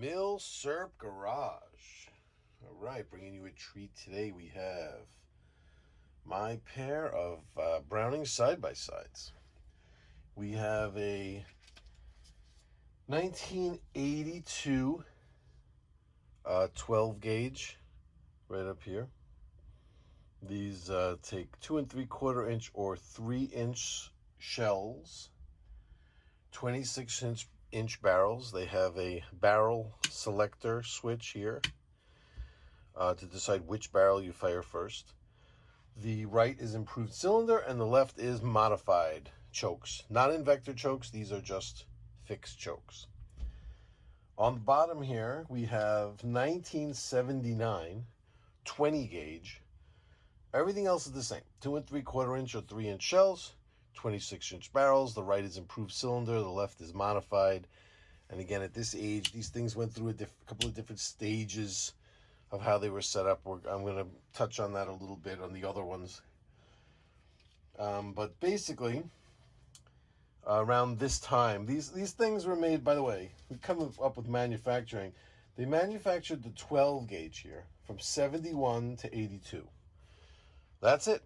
Milsurp Garage. All right, bringing you a treat today. We have my pair of Browning side-by-sides. We have a 1982 12 gauge right up here. These take 2 3/4 inch or 3-inch shells, 26-inch barrels. They have a barrel selector switch here to decide which barrel you fire first. The right is improved cylinder and the left is modified chokes. Not invector chokes, these are just fixed chokes. On the bottom here, we have 1979 20 gauge. Everything else is the same. 2 3/4 inch or 3-inch shells, 26-inch barrels. The right is improved cylinder, the left is modified. And again, at this age, these things went through a couple of different stages of how they were set up. I'm going to touch on that a little bit on the other ones. But basically, around this time, these things were made, by the way, we come up with manufacturing. They manufactured the 12 gauge here from 71 to 82. That's it.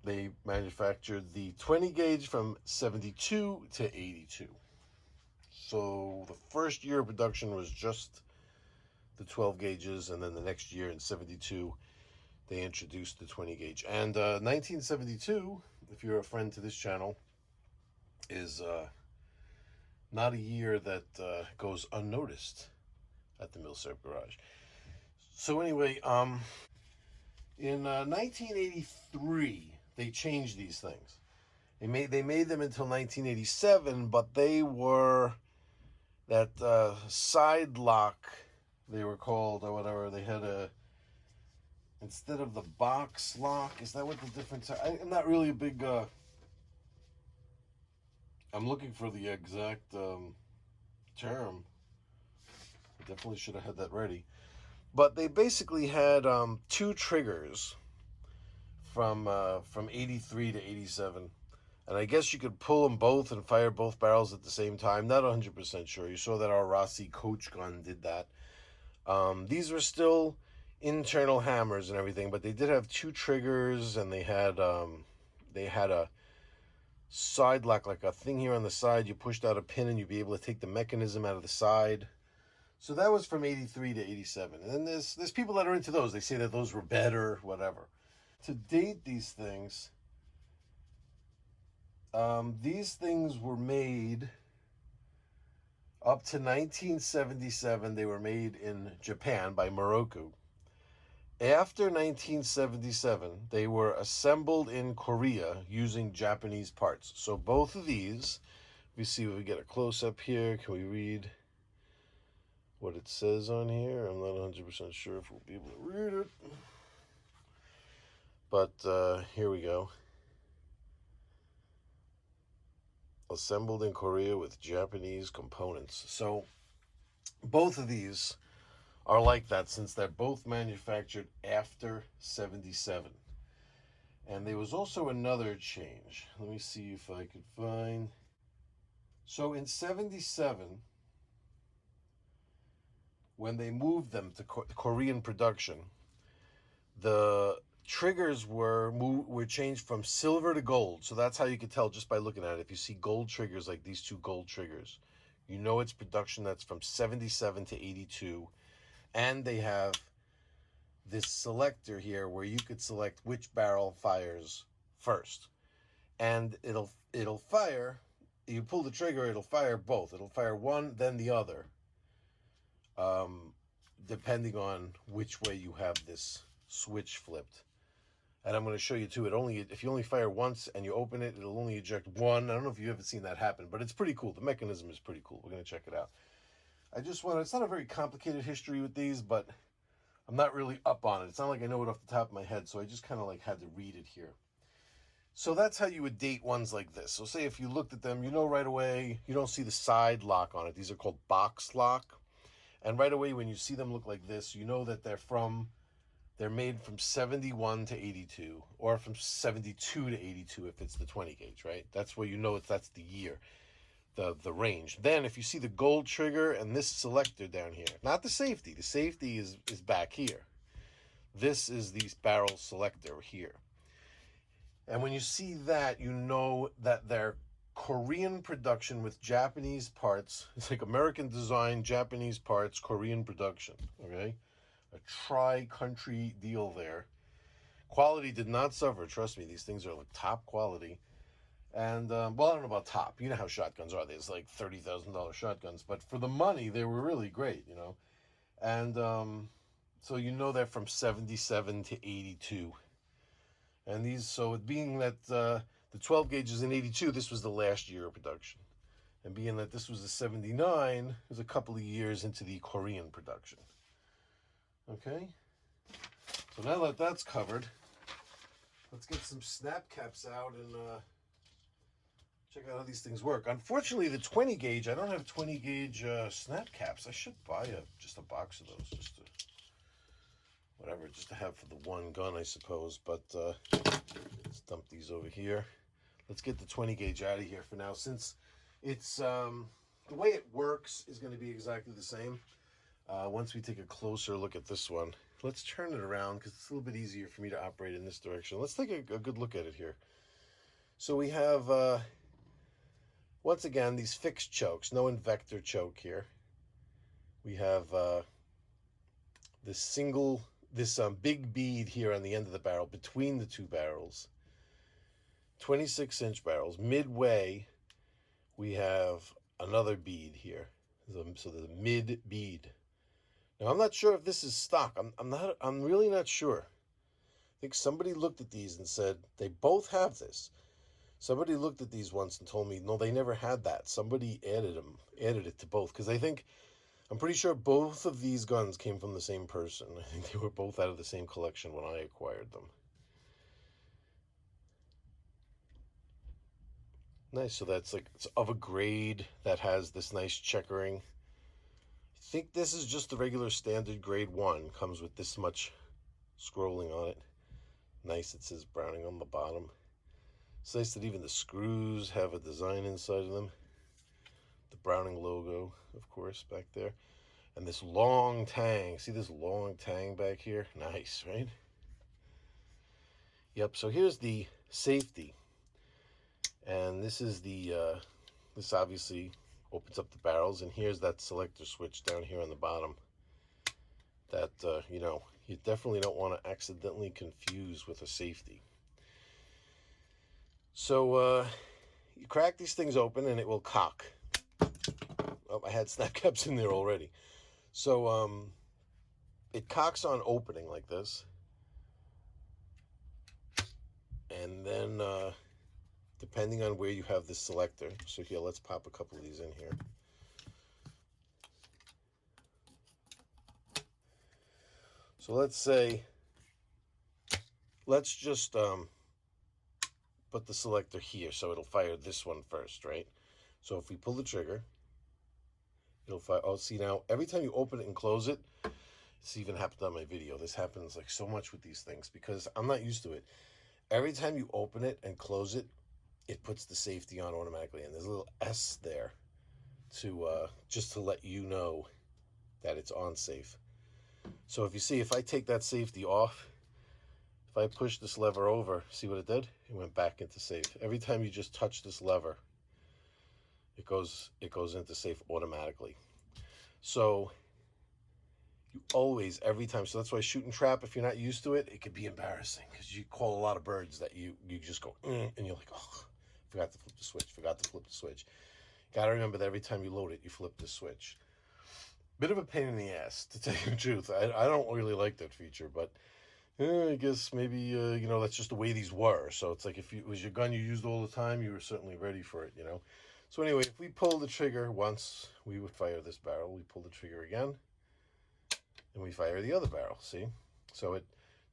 They manufactured the 20 gauge from 72 to 82. So the first year of production was just the 12 gauges, and then the next year in 72 they introduced the 20 gauge. And 1972, if you're a friend to this channel, is not a year that goes unnoticed at the Milsurp Garage. So anyway, in 1983 they changed these things. They made them until 1987, but they were that side lock, they were called, or whatever. They had a, instead of the box lock, is that what the difference are? I'm not really a big I'm looking for the exact term. I definitely should have had that ready. But they basically had 2 triggers from 83 to 87. And I guess you could pull them both and fire both barrels at the same time. Not 100% sure. You saw that our Rossi coach gun did that. These were still internal hammers and everything, but they did have 2 triggers, and they had a side lock, like a thing here on the side. You pushed out a pin and you'd be able to take the mechanism out of the side. So that was from 83 to 87. And then there's people that are into those. They say that those were better, whatever. To date these things were made up to 1977. They were made in Japan by Moroku. After 1977, they were assembled in Korea using Japanese parts. So both of these, we see if we get a close-up here. Can we read what it says on here? I'm not 100% sure if we'll be able to read it. But here we go. Assembled in Korea with Japanese components. So both of these are like that, since they're both manufactured after 77. And there was also another change. Let me see if I could find. So in 77, when they moved them to Korean production, the triggers were changed from silver to gold. So that's how you could tell just by looking at it. If you see gold triggers, like these 2 gold triggers, you know it's production that's from 77 to 82. And they have this selector here where you could select which barrel fires first. And it'll fire, you pull the trigger, it'll fire both. It'll fire one, then the other, depending on which way you have this switch flipped. And I'm going to show you too, if you only fire once and you open it, it'll only eject one. I don't know if you've ever seen that happen, but it's pretty cool. The mechanism is pretty cool. We're going to check it out. It's not a very complicated history with these, but I'm not really up on it. It's not like I know it off the top of my head, so I just kind of like had to read it here. So that's how you would date ones like this. So say if you looked at them, you know right away, you don't see the side lock on it. These are called box lock. And right away when you see them look like this, you know that they're made from 71 to 82, or from 72 to 82 if it's the 20 gauge, right? That's where you know that's the year, the range. Then if you see the gold trigger and this selector down here, not the safety is back here. This is the barrel selector here. And when you see that, you know that they're Korean production with Japanese parts. It's like American design, Japanese parts, Korean production, okay? A tri-country deal there. Quality did not suffer. Trust me, these things are like top quality. And, well, I don't know about top. You know how shotguns are. There's like $30,000 shotguns. But for the money, they were really great, you know. And so you know they're from 77 to 82. And these, so it being that the 12 gauge is in 82, this was the last year of production. And being that this was the 79, it was a couple of years into the Korean production. Okay? So now that that's covered, let's get some snap caps out and check out how these things work. Unfortunately, the 20 gauge, I don't have 20 gauge snap caps. I should buy just a box of those, just to, whatever, just to have for the one gun, I suppose. But let's dump these over here. Let's get the 20 gauge out of here for now, since it's the way it works is going to be exactly the same. Once we take a closer look at this one, let's turn it around because it's a little bit easier for me to operate in this direction. Let's take a good look at it here. So we have, once again, these fixed chokes, no invector choke here. We have this big bead here on the end of the barrel between the two barrels. 26-inch barrels. Midway, we have another bead here. So there's a mid bead. Now I'm not sure if this is stock. I'm really not sure. I think somebody looked at these and said they both have this. Somebody looked at these once and told me no, they never had that. Somebody added it to both, because I'm pretty sure both of these guns came from the same person. I think they were both out of the same collection when I acquired them. Nice, so that's like, it's of a grade that has this nice checkering. I think this is just the regular standard grade 1. Comes with this much scrolling on it. Nice, it says Browning on the bottom. It's nice that even the screws have a design inside of them. The Browning logo, of course, back there. And this long tang. See this long tang back here? Nice, right? Yep, so here's the safety. And this is this obviously opens up the barrels, and here's that selector switch down here on the bottom that, you know, you definitely don't want to accidentally confuse with a safety. So you crack these things open and it will cock. Oh, I had snap caps in there already. So it cocks on opening like this. And then depending on where you have this selector. So here, let's pop a couple of these in here. So let's just put the selector here, so it'll fire this one first, right? So if we pull the trigger, it'll fire. Oh, see now, every time you open it and close it, it's even happened on my video. This happens like so much with these things because I'm not used to it. Every time you open it and close it, it puts the safety on automatically, and there's a little S there to just to let you know that it's on safe. So if you see, if I take that safety off, if I push this lever over, see what it did? It went back into safe. Every time you just touch this lever, it goes into safe automatically. So you always, every time, so that's why shoot and trap, if you're not used to it, it could be embarrassing because you call a lot of birds that you just go, and you're like, oh, forgot to flip the switch. Gotta remember that every time you load it, you flip the switch. Bit of a pain in the ass, to tell you the truth. I don't really like that feature, but I guess maybe, you know, that's just the way these were. So it's like if it was your gun you used all the time, you were certainly ready for it, you know. So anyway, if we pull the trigger once, we would fire this barrel. We pull the trigger again, and we fire the other barrel, see? So it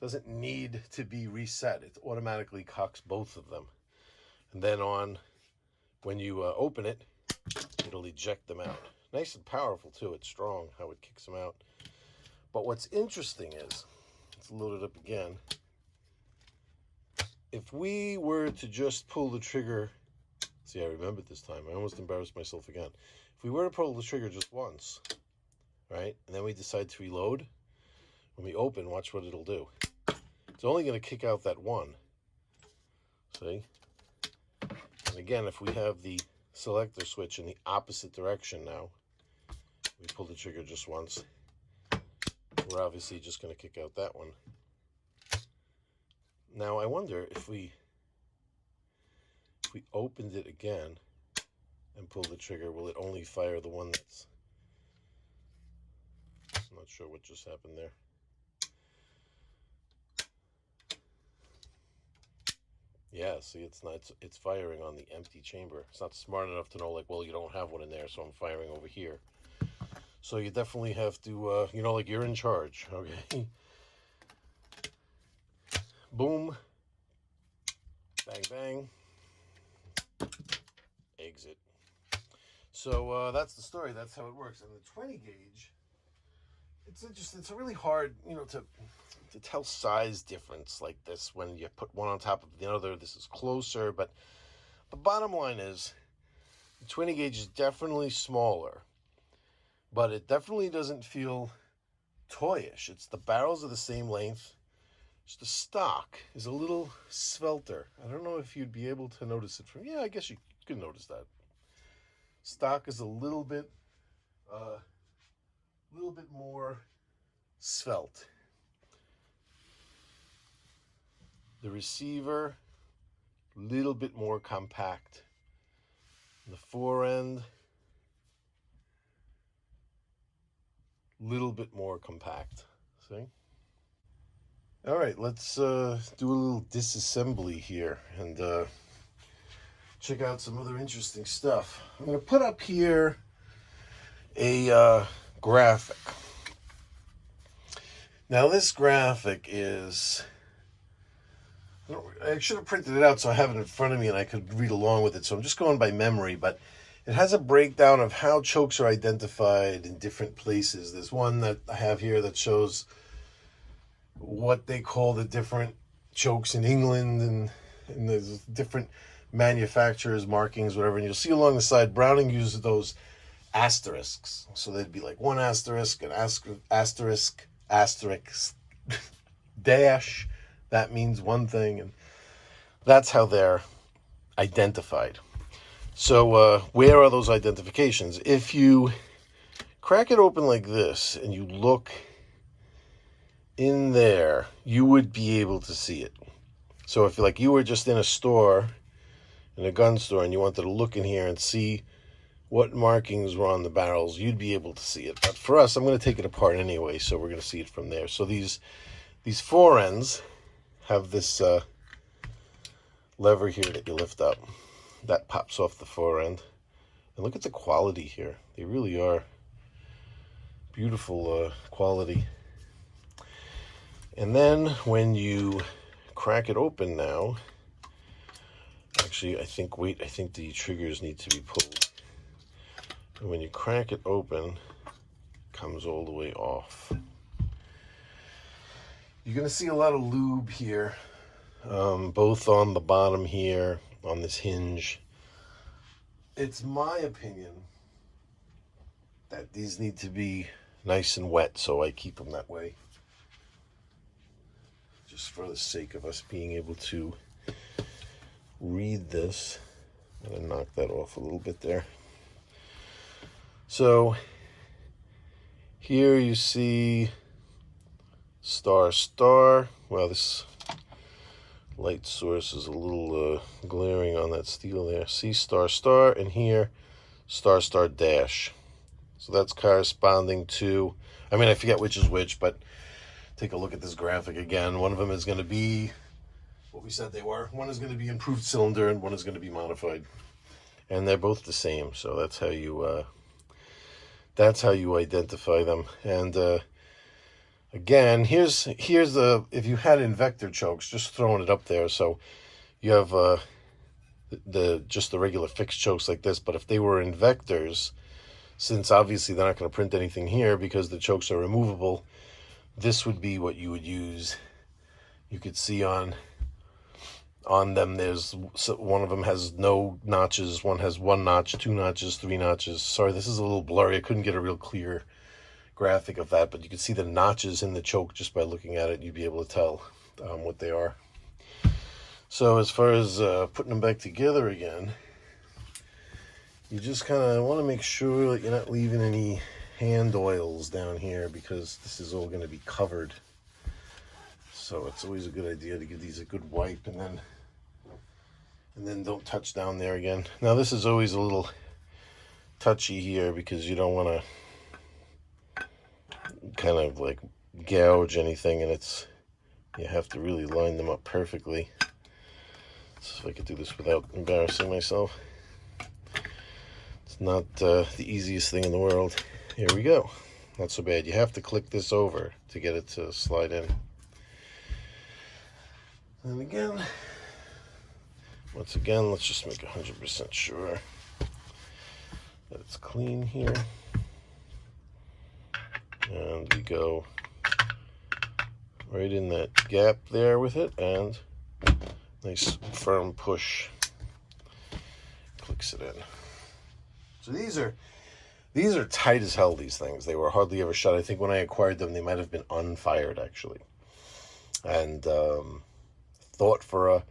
doesn't need to be reset. It automatically cocks both of them. And then when you open it, it'll eject them out. Nice and powerful too. It's strong how it kicks them out. But what's interesting is, let's load it up again. If we were to just pull the trigger, see, I remembered this time. I almost embarrassed myself again. If we were to pull the trigger just once, right, and then we decide to reload, when we open, watch what it'll do. It's only going to kick out that one. See? And again, if we have the selector switch in the opposite direction now, we pull the trigger just once, we're obviously just going to kick out that one. Now I wonder if we opened it again and pull the trigger, will it only fire the one that's... I'm not sure what just happened there. Yeah, see, it's firing on the empty chamber. It's not smart enough to know, like, well, you don't have one in there, so I'm firing over here. So you definitely have to, like, you're in charge, okay? Boom. Bang, bang. Exit. So that's the story. That's how it works. And the 20 gauge, it's interesting. It's really hard, to tell size difference like this when you put one on top of the other. This is closer, but the bottom line is the 20 gauge is definitely smaller, but it definitely doesn't feel toyish. The barrels are the same length. Just the stock is a little svelter. I don't know if you'd be able to notice it from, I guess you could notice that. Stock is a little bit more svelte. The receiver, a little bit more compact. The fore end, a little bit more compact. See? All right, let's do a little disassembly here and check out some other interesting stuff. I'm going to put up here a graphic. Now this graphic is... I should have printed it out so I have it in front of me and I could read along with it. So I'm just going by memory, but it has a breakdown of how chokes are identified in different places. There's one that I have here that shows what they call the different chokes in England, and there's different manufacturers, markings, whatever. And you'll see along the side, Browning uses those asterisks. So they'd be like one asterisk, an asterisk, dash. That means one thing, and that's how they're identified. So where are those identifications? If you crack it open like this and you look in there, you would be able to see it. So if you were just in a store, in a gun store, and you wanted to look in here and see what markings were on the barrels, you'd be able to see it. But for us, I'm going to take it apart anyway, so we're going to see it from there. So these fore ends have this lever here that you lift up. That pops off the fore end. And look at the quality here. They really are beautiful quality. And then when you crack it open now, actually I think the triggers need to be pulled. And when you crack it open, it comes all the way off. You're going to see a lot of lube here, both on the bottom here, on this hinge. It's my opinion that these need to be nice and wet, so I keep them that way. Just for the sake of us being able to read this. I'm going to knock that off a little bit there. So here you see star. Well, this light source is a little glaring on that steel there. See star, and here star dash. So that's corresponding to, I forget which is which, but take a look at this graphic again. One of them is going to be what we said they were. One is going to be improved cylinder and one is going to be modified. And they're both the same, so that's how you identify them. And Again, here's the, if you had Invector chokes, just throwing it up there. So you have just the regular fixed chokes like this, but if they were Invectors, since obviously they're not going to print anything here because the chokes are removable, this would be what you would use. You could see on them, there's one of them has no notches, one has 1 notch, 2 notches, 3 notches. Sorry, this is a little blurry. I couldn't get a real clear graphic of that, but you can see the notches in the choke just by looking at it. You'd be able to tell what they are. So as far as putting them back together again, you just kind of want to make sure that you're not leaving any hand oils down here, because this is all going to be covered. So it's always a good idea to give these a good wipe, and then don't touch down there again. Now this is always a little touchy here because you don't want to kind of like gouge anything, and you have to really line them up perfectly. So if I could do this without embarrassing myself. It's not the easiest thing in the world. Here we go. Not so bad. You have to click this over to get it to slide in. And again, once again, let's just make 100% sure that it's clean here. And we go right in that gap there with it, and nice firm push clicks it in. So these are tight as hell, these things. They were hardly ever shut. I think when I acquired them, they might have been unfired actually. And thought for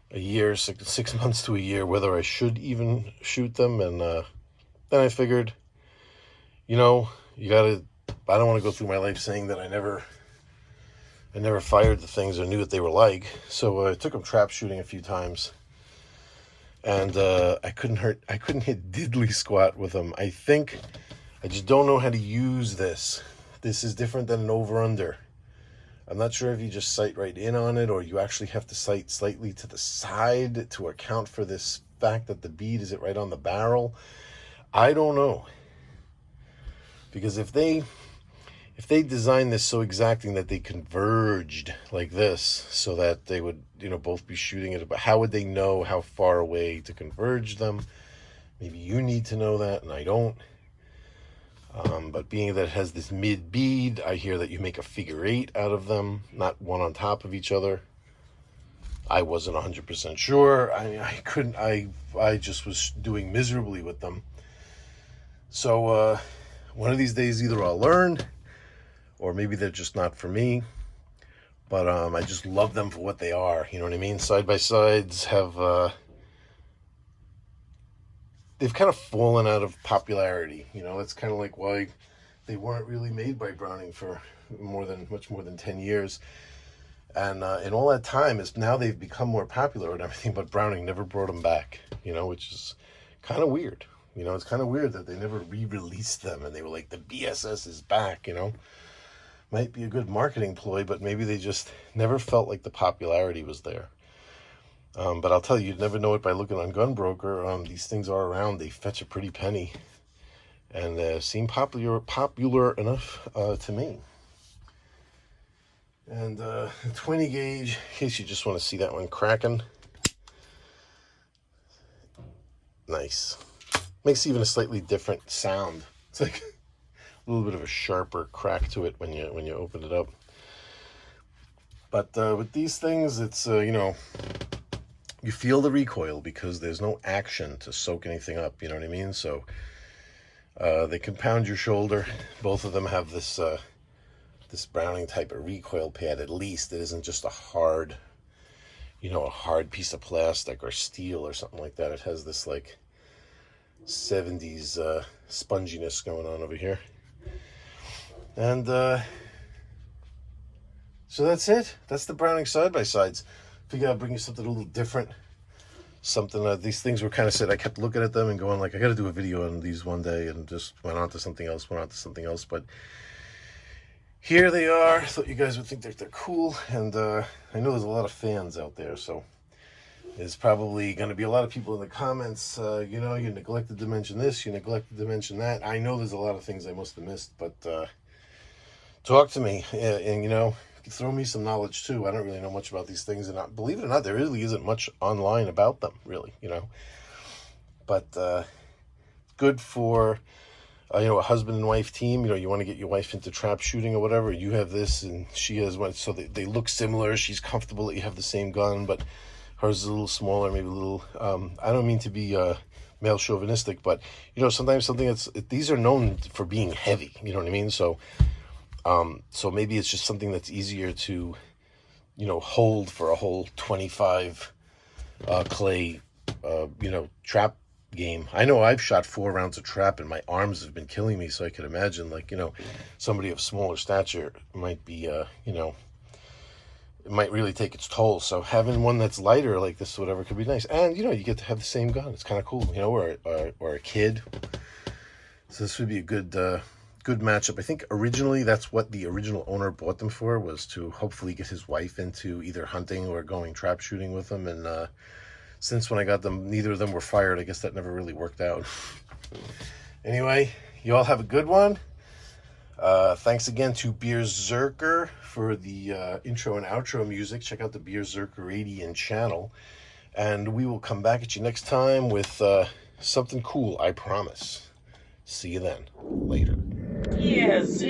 a year, 6 months to a year, whether I should even shoot them. And then I figured, you know, I don't want to go through my life saying that I never fired the things or knew what they were like. So I took them trap shooting a few times, and I couldn't hit diddly squat with them. I think I just don't know how to use this. This is different than an over-under. I'm not sure if you just sight right in on it, or you actually have to sight slightly to the side to account for this fact that the bead is right on the barrel. I don't know. Because if they designed this so exacting that they converged like this, so that they would, both be shooting it, but how would they know how far away to converge them? Maybe you need to know that, and I don't. But being that it has this mid bead, I hear that you make a figure 8 out of them, not one on top of each other. I wasn't 100% sure. I just was doing miserably with them. So one of these days, either I'll learn, or maybe they're just not for me. But I just love them for what they are. You know what I mean? Side-by-sides have they've kind of fallen out of popularity. That's kind of like why they weren't really made by Browning for much more than 10 years. And in all that time, now they've become more popular and everything, but Browning never brought them back, which is kind of weird. It's kind of weird that they never re-released them, and they were like, the BSS is back, Might be a good marketing ploy, but maybe they just never felt like the popularity was there. But I'll tell you, you'd never know it by looking on Gunbroker. These things are around. They fetch a pretty penny, and seem popular enough to me. And 20 gauge, in case you just want to see that one cracking. Nice. Makes even a slightly different sound. It's like a little bit of a sharper crack to it when you open it up. But with these things, it's you feel the recoil because there's no action to soak anything up, you know what I mean? So they compound your shoulder. Both of them have this this Browning type of recoil pad. At least it isn't just a hard piece of plastic or steel or something like that. It has this like 70s sponginess going on over here. And so that's it. That's the Browning side-by-sides. Figure I'll bring you something a little different. Something these things were kind of said. I kept looking at them and going like, I got to do a video on these one day, and just went on to something else. But here they are. I thought you guys would think that they're cool, and I know there's a lot of fans out there, so there's probably going to be a lot of people in the comments, you neglected to mention this, you neglected to mention that. I know there's a lot of things I must have missed, but talk to me, and throw me some knowledge too. I don't really know much about these things, and believe it or not, there really isn't much online about them, really. But good for a husband and wife team. You want to get your wife into trap shooting or whatever. You have this, and she has one, so they look similar. She's comfortable that you have the same gun, but hers is a little smaller, maybe a little. I don't mean to be male chauvinistic, but sometimes these are known for being heavy. You know what I mean? So maybe it's just something that's easier to hold for a whole 25 clay trap game. I know I've shot 4 rounds of trap and my arms have been killing me, so I could imagine somebody of smaller stature might be it might really take its toll. So having one that's lighter like this or whatever could be nice. And you get to have the same gun. It's kind of cool, or a kid. So this would be a good matchup. I think originally that's what the original owner bought them for, was to hopefully get his wife into either hunting or going trap shooting with them. And since when I got them, neither of them were fired. I guess that never really worked out. Anyway, you all have a good one. Thanks again to Beerzerker for the intro and outro music. Check out the Beerzerkeradian channel. And we will come back at you next time with something cool, I promise. See you then. Later. Yes.